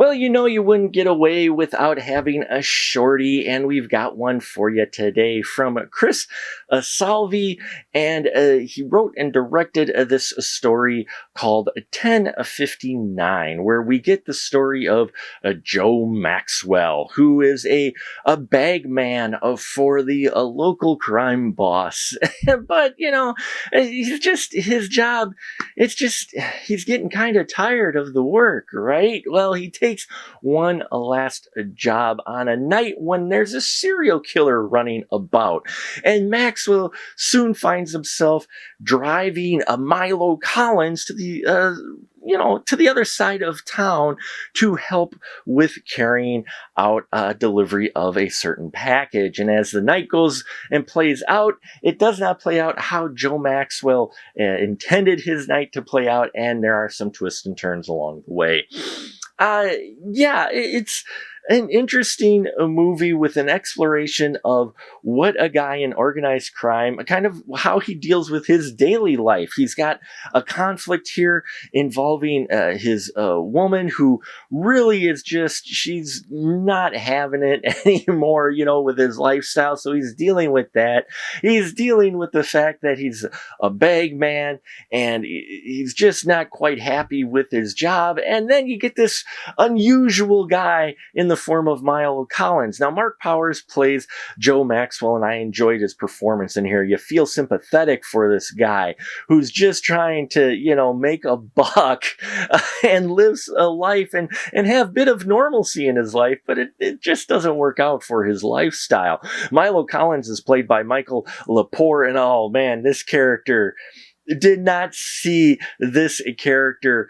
Well, you know, you wouldn't get away without having a shorty, and we've got one for you today from Kris Salvi, and he wrote and directed this story called 1059, where we get the story of Joe Maxwell, who is a bag man for the local crime boss. But, you know, he's just, his job, it's just, he's getting kind of tired of the work, right? Well, he takes one last job on a night when there's a serial killer running about. And Maxwell soon finds himself driving a Milo Collins to the other side of town to help with carrying out a delivery of a certain package. And as the night goes and plays out, it does not play out how Joe Maxwell intended his night to play out, and there are some twists and turns along the way. It's an interesting movie with an exploration of what a guy in organized crime, kind of how he deals with his daily life. He's got a conflict here involving his woman who really is just, she's not having it anymore, you know, with his lifestyle. So he's dealing with that. He's dealing with the fact that he's a bag man and he's just not quite happy with his job. And then you get this unusual guy in the form of Milo Collins. Now, Mark Powers plays Joe Maxwell, and I enjoyed his performance in here. You feel sympathetic for this guy who's just trying to, you know, make a buck and lives a life and have a bit of normalcy in his life, but it just doesn't work out for his lifestyle. Milo Collins is played by Michael Lepore, and oh man, this character did not see this character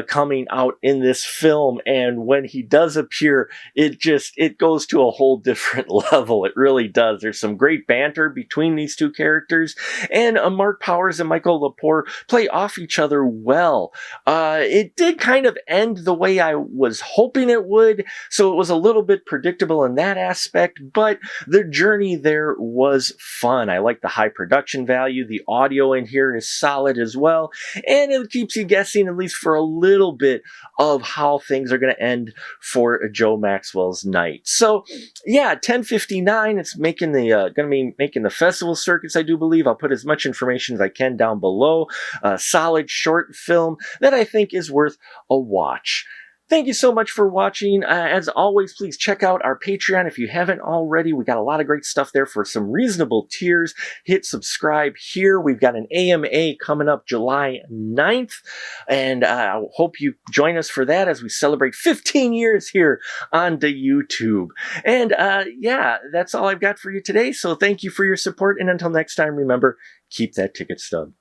coming out in this film, and when he does appear, it goes to a whole different level. It really does. There's some great banter between these two characters, and Mark Powers and Michael Lepore play off each other well. It did kind of end the way I was hoping it would, so it was a little bit predictable in that aspect, but the journey there was fun. I like the high production value. The audio in here is solid as well, and it keeps you guessing at least for a little bit of how things are going to end for Joe Maxwell's night. So yeah, 1059, it's making the going to be making the festival circuits, I do believe. I'll put as much information as I can down below. A solid short film that I think is worth a watch. Thank you so much for watching. As always, please check out our Patreon if you haven't already. We got a lot of great stuff there for some reasonable tiers. Hit subscribe here. We've got an AMA coming up July 9th, and I hope you join us for that as we celebrate 15 years here on the YouTube. And yeah, that's all I've got for you today. So thank you for your support, and until next time, remember, keep that ticket stub.